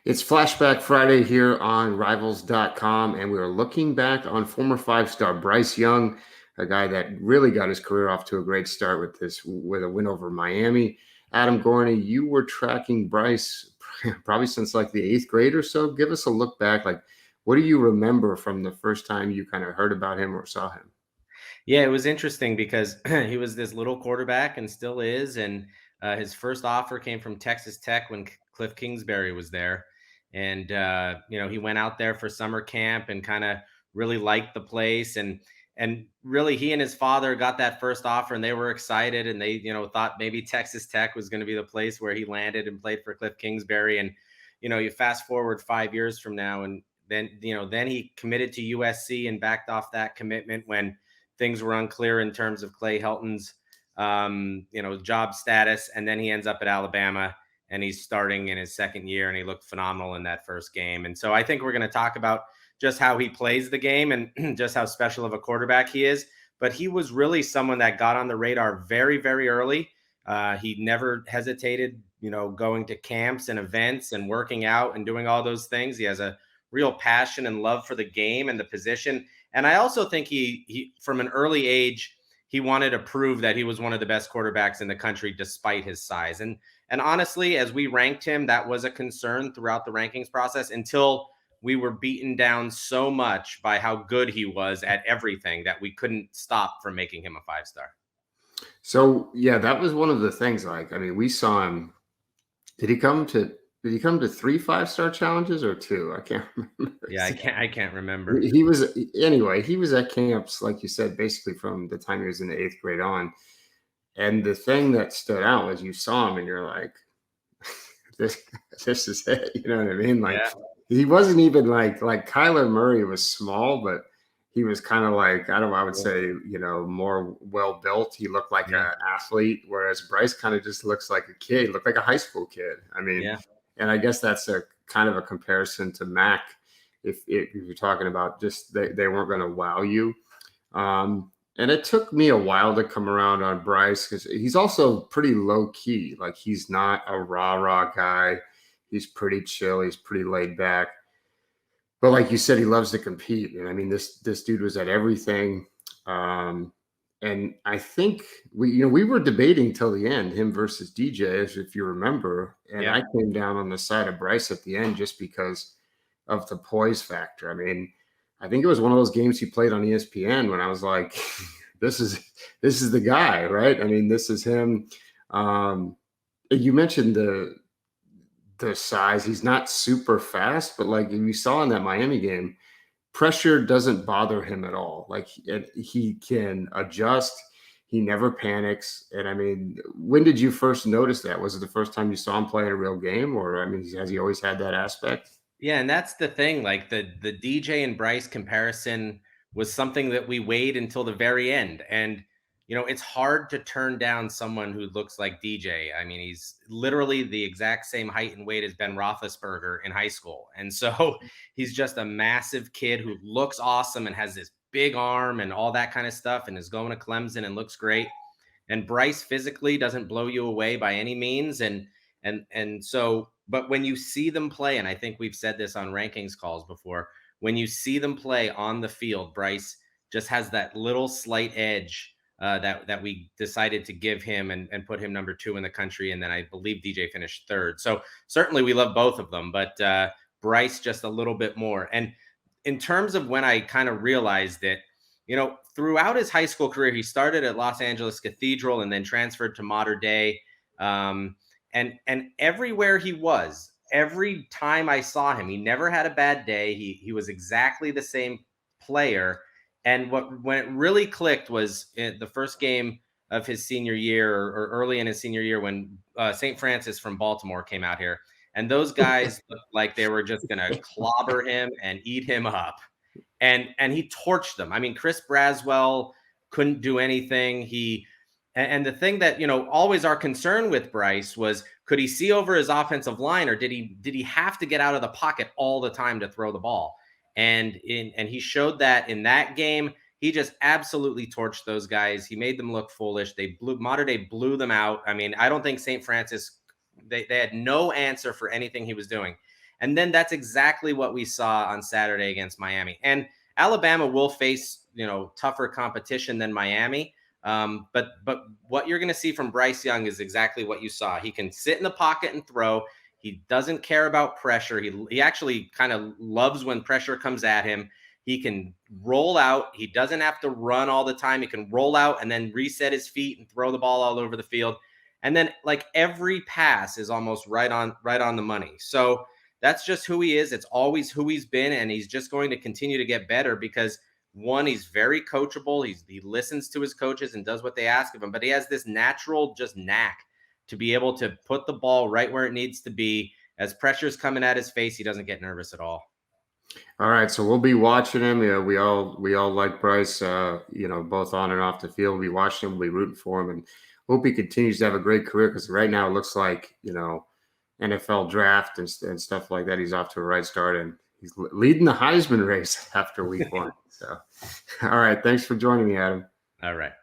It's Flashback Friday here on Rivals.com, and we are looking back on former five-star Bryce Young, a guy that really got his career off to a great start with a win over Miami. Adam Gorney, you were tracking Bryce probably since like the eighth grade or so. Give us a look back. Like, what do you remember from the first time you kind of heard about him or saw him? Yeah, it was interesting because he was this little quarterback and still is. And his first offer came from Texas Tech when Cliff Kingsbury was there. And, he went out there for summer camp and kind of really liked the place. And really, he and his father got that first offer and they were excited. And they, thought maybe Texas Tech was going to be the place where he landed and played for Cliff Kingsbury. And, you fast forward 5 years from now. And then he committed to USC and backed off that commitment when things were unclear in terms of Clay Helton's, job status. And then he ends up at Alabama and he's starting in his second year and he looked phenomenal in that first game. And so I think we're going to talk about just how he plays the game and just how special of a quarterback he is. But he was really someone that got on the radar very, very early. He never hesitated, going to camps and events and working out and doing all those things. He has a real passion and love for the game and the position. And I also think he from an early age, he wanted to prove that he was one of the best quarterbacks in the country despite his size. And honestly, as we ranked him, that was a concern throughout the rankings process until we were beaten down so much by how good he was at everything that we couldn't stop from making him a five-star. So yeah, that was one of the things. Like, I mean, we saw him. Did he come to did he come to three five-star challenges or two? I can't remember. Yeah, I can't remember. He was anyway, he was at camps, like you said, basically from the time he was in the eighth grade on. And the thing that stood out was you saw him and you're like, this this is it. You know what I mean? Like Yeah. he wasn't even like Kyler Murray was small, but he was kind of like, I don't know, I would say, more well built. He looked like Yeah. an athlete, whereas Bryce kind of just looks like a kid, looked like a high school kid. I mean, Yeah. and I guess that's a kind of a comparison to Mac. If you're talking about just they weren't going to wow you. And it took me a while to come around on Bryce because he's also pretty low key. Like he's not a rah guy. He's pretty chill. He's pretty laid back. But like you said, he loves to compete. And I mean, this dude was at everything. And I think we were debating till the end, him versus DJ, if you remember. And Yeah. I came down on the side of Bryce at the end just because of the poise factor. I mean, I think it was one of those games he played on ESPN when I was like, this is the guy, right? I mean, this is him. You mentioned the size. He's not super fast, but like we saw in that Miami game, pressure doesn't bother him at all. Like he can adjust. He never panics. And I mean, when did you first notice that? Was it the first time you saw him play in a real game, or I mean, has he always had that aspect? Yeah, and that's the thing. Like the DJ and Bryce comparison was something that we weighed until the very end. And it's hard to turn down someone who looks like DJ. I mean, he's literally the exact same height and weight as Ben Roethlisberger in high school. And so he's just a massive kid who looks awesome and has this big arm and all that kind of stuff and is going to Clemson and looks great. And Bryce physically doesn't blow you away by any means. And so, but when you see them play, and I think we've said this on rankings calls before, when you see them play on the field, Bryce just has that little slight edge that we decided to give him and put him number 2 in the country. And then I believe DJ finished 3rd. So certainly we love both of them, but Bryce just a little bit more. And in terms of when I kind of realized it, throughout his high school career, he started at Los Angeles Cathedral and then transferred to Mater Dei. And everywhere he was, every time I saw him, he never had a bad day. He was exactly the same player. And when it really clicked was in the first game of his senior year or early in his senior year when St. Francis from Baltimore came out here. And those guys looked like they were just going to clobber him and eat him up. And he torched them. I mean, Chris Braswell couldn't do anything. And the thing that, always our concern with Bryce was, could he see over his offensive line, or did he have to get out of the pocket all the time to throw the ball? And he showed that in that game. He just absolutely torched those guys. He made them look foolish. Mater Dei blew them out. I mean, I don't think St. Francis, they had no answer for anything he was doing. And then that's exactly what we saw on Saturday against Miami. And Alabama will face, tougher competition than Miami. But what you're going to see from Bryce Young is exactly what you saw. He can sit in the pocket and throw. He doesn't care about pressure. He actually kind of loves when pressure comes at him. He can roll out. He doesn't have to run all the time. He can roll out and then reset his feet and throw the ball all over the field. And then like every pass is almost right on the money. So that's just who he is. It's always who he's been, and he's just going to continue to get better because one, he's very coachable. He listens to his coaches and does what they ask of him, but he has this natural just knack to be able to put the ball right where it needs to be. As pressure's coming at his face, he doesn't get nervous at all. All right, so we'll be watching him. Yeah, we all like Bryce, both on and off the field. We'll be watching him, we'll be rooting for him, and hope he continues to have a great career because right now it looks like, NFL draft and stuff like that. He's off to a right start, and he's leading the Heisman race after week 1. So, all right, thanks for joining me, Adam. All right.